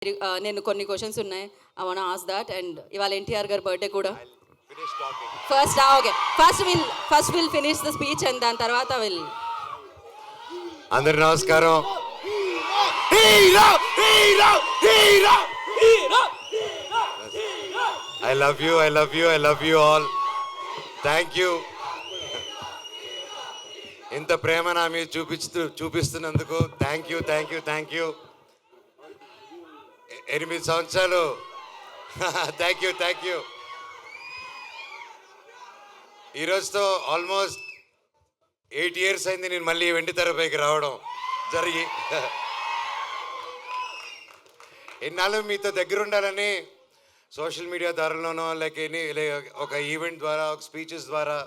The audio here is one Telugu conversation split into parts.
నేను కొన్ని క్వశ్చన్స్ ఉన్నాయి. I want ask that. And ఇవాళ ఎన్టీఆర్ గారి బర్త్డే కూడా. Finish talking. Okay, first will finish the speech and దాని తర్వాత విల్. అందరి నమస్కారం. Hero hero hero hero. I love you all. Thank you. ఇంత ప్రేమ నా మీద చూపిస్తున్నందుకు థ్యాంక్ యూ. 8 సంవత్సరాలు. Thank you. ఈరోజుతో ఆల్మోస్ట్ 8 years అయింది నేను మళ్ళీ వెండి తెరపైకి రావడం జరిగి. ఎన్నాళ్ళు మీతో దగ్గర ఉండాలని సోషల్ మీడియా ద్వారాలోనో లేక ఒక ఈవెంట్ ద్వారా ఒక స్పీచెస్ ద్వారా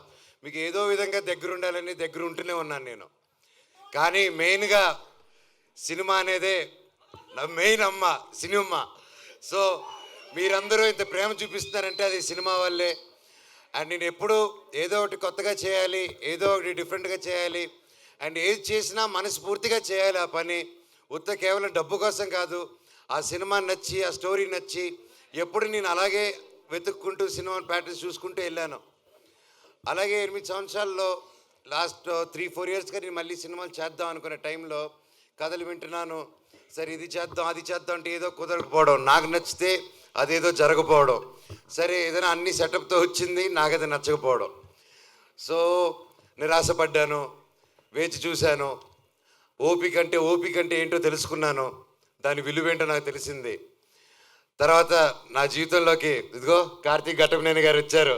మీకు ఏదో విధంగా దగ్గర ఉండాలని దగ్గర ఉంటూనే ఉన్నాను నేను. కానీ మెయిన్గా సినిమా అనేదే నా మెయిన్ అమ్మ, సినిమా. సో మీరందరూ ఇంత ప్రేమ చూపిస్తున్నారంటే అది సినిమా వల్లే. అండ్ నేను ఎప్పుడు ఏదో ఒకటి కొత్తగా చేయాలి, ఏదో ఒకటి డిఫరెంట్గా చేయాలి. అండ్ ఏది చేసినా మనస్ఫూర్తిగా చేయాలి ఆ పని. కేవలం డబ్బు కోసం కాదు. ఆ సినిమా నచ్చి, ఆ స్టోరీ నచ్చి ఎప్పుడు నేను అలాగే వెతుక్కుంటూ సినిమా ప్యాటర్న్స్ చూసుకుంటూ వెళ్ళాను. అలాగే 8 సంవత్సరాల్లో లాస్ట్ 3-4 yearsగా నేను మళ్ళీ సినిమాలు చేద్దాం అనుకునే టైంలో కథలు వింటున్నాను. సరే ఇది చేద్దాం అది చేద్దాం అంటే ఏదో కుదరకపోవడం, నాకు నచ్చితే అదేదో జరగకపోవడం. సరే ఏదైనా అన్ని సెటప్తో వచ్చింది, నాకు అది నచ్చకపోవడం. సో నిరాశపడ్డాను, వేచి చూశాను. ఓపిక అంటే ఏంటో తెలుసుకున్నాను. దాని విలువేంటో నాకు తెలిసింది. తర్వాత నా జీవితంలోకి ఇదిగో కార్తీక్ ఘట్టమనేని గారు వచ్చారు.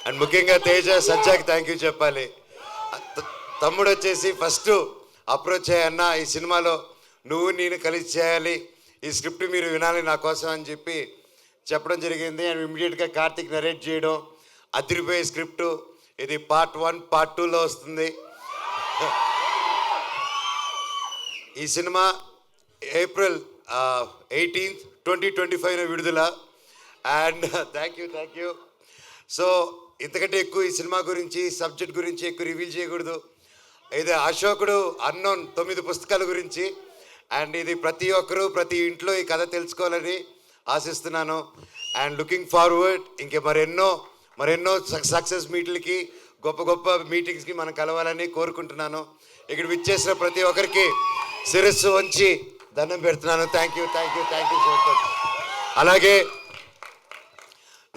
అండ్ ముఖ్యంగా తేజ సజ్జాకి థ్యాంక్ యూ చెప్పాలి. తమ్ముడు వచ్చేసి ఫస్ట్ అప్రోచ్ అయ్యన్న, ఈ సినిమాలో నువ్వు నేను కలిసి చేయాలి, ఈ స్క్రిప్ట్ మీరు వినాలి నా కోసం అని చెప్పి చెప్పడం జరిగింది. అండ్ ఇమ్మీడియట్గా కార్తీక్ నరేట్ చేయడం, అదిరిపోయే స్క్రిప్టు. ఇది Part 1, Part 2లో వస్తుంది. ఈ సినిమా April 18th, 2025 విడుదల. And thank you. సో ఇంతకంటే ఎక్కువ ఈ సినిమా గురించి, సబ్జెక్ట్ గురించి ఎక్కువ రివీల్ చేయకూడదు. ఇది అశోకుడు అన్నోన్ 9 పుస్తకాల గురించి. అండ్ ఇది ప్రతి ఒక్కరూ ప్రతి ఇంట్లో ఈ కథ తెలుసుకోవాలని ఆశిస్తున్నాను. అండ్ లుకింగ్ ఫార్వర్డ్ ఇంకే మరెన్నో సక్సెస్ మీట్లకి, గొప్ప మీటింగ్స్కి మనం కలవాలని కోరుకుంటున్నాను. ఇక్కడ విచ్చేసిన ప్రతి ఒక్కరికి శిరస్సు వంచి దండం పెడుతున్నాను. Thank you so much. అలాగే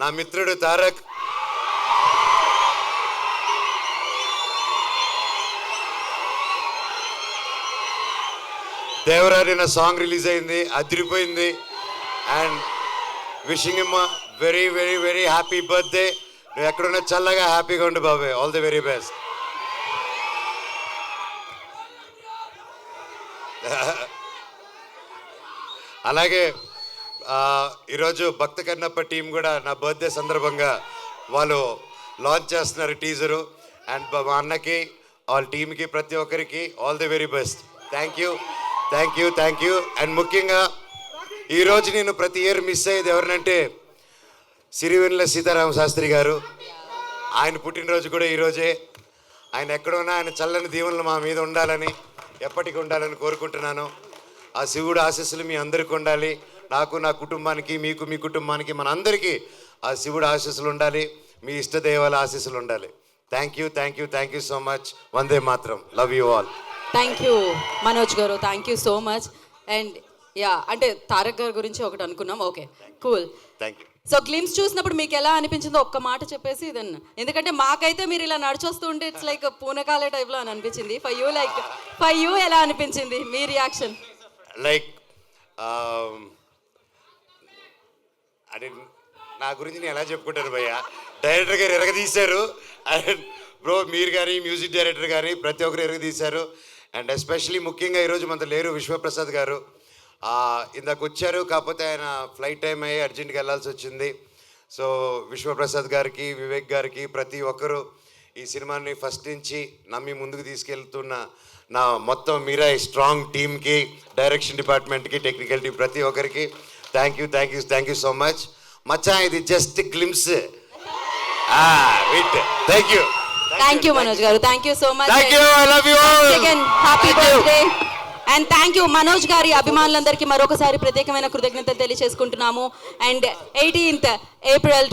నా మిత్రుడు తారక్, దేవరారి నా సాంగ్ రిలీజ్ అయింది, అదిరిపోయింది. And wishing him very happy birthday. నువ్వు ఎక్కడున్నా చల్లగా హ్యాపీగా ఉండు బాబాయ్. All the very best. అలాగే ఈరోజు భక్త కన్నప్ప టీం కూడా నా బర్త్డే సందర్భంగా వాళ్ళు లాంచ్ చేస్తున్నారు టీజరు. అండ్ మా అన్నకి, వాళ్ళ టీంకి, ప్రతి ఒక్కరికి all the very best. Thank you. And ముఖ్యంగా ఈరోజు నేను ప్రతి ఇయర్ మిస్ అయ్యేది ఎవరినంటే సిరివెన్నెల సీతారామ శాస్త్రి గారు. ఆయన పుట్టినరోజు కూడా ఈరోజే. ఆయన ఎక్కడున్నా ఆయన చల్లని దీవెనలు మా మీద ఉండాలని, ఎప్పటికీ ఉండాలని కోరుకుంటున్నాను. ఆ శివుడు ఆశీస్సులు మీ అందరికీ ఉండాలి. నాకు, నా కుటుంబానికి, మీకు, మీ కుటుంబానికి, మన అందరికీ ఆ శివుడు ఆశీస్సులు ఉండాలి. మీ ఇష్టదేవాల ఆశీస్సులు ఉండాలి. Thank you so much. వందే మాత్రం. Love you all. Thank you Manoj గారు, thank you so much. And అంటే తారక్ గారి గురించి ఒకటి అనుకున్నాం. Okay, cool. Thank you. So glimpse చూసినప్పుడు మీకు ఎలా అనిపించిందో ఒక్క మాట చెప్పేసి ఇదన్న. ఎందుకంటే మాకైతే మీరు ఇలా నడిచొస్తూ ఉంటే ఇట్స్ లైక్ పూనకాలే టైప్లో అని అనిపించింది. ఫర్ యూ ఎలా అనిపించింది మీ రియాక్షన్? లైక్ అంటే నా గురించి నేను ఎలా చెప్పుకుంటాను భయ్య. డైరెక్టర్ గారు ఎరగదీశారు. అండ్ బ్రో మీరు కానీ, మ్యూజిక్ డైరెక్టర్ కానీ ప్రతి ఒక్కరు ఎరగదీశారు. అండ్ ఎస్పెషలీ ముఖ్యంగా ఈరోజు మనతో లేరు విశ్వప్రసాద్ గారు. ఇందాక వచ్చారు, కాకపోతే ఆయన ఫ్లైట్ టైం అయ్యి అర్జెంట్గా వెళ్ళాల్సి వచ్చింది. సో విశ్వప్రసాద్ గారికి, వివేక్ గారికి, ప్రతి ఒక్కరు ఈ సినిమాని ఫస్ట్ నుంచి నమ్మి ముందుకు తీసుకెళ్తున్న నా మొత్తం మీరా స్ట్రాంగ్ టీమ్కి, డైరెక్షన్ డిపార్ట్మెంట్కి, టెక్నికల్ టీం, ప్రతి ఒక్కరికి థ్యాంక్ యూ సో మచ్. మచ్చా ఇది just glimpse. Thank you. Thank you, Manoj garu. Thank you so much. Thank you. I love you all. Again, happy birthday. And thank you Manoj గారి అభిమానులందరికీ మరొకసారి ప్రత్యేకమైన కృతజ్ఞతలు తెలియజేసుకుంటున్నాము. And 18th April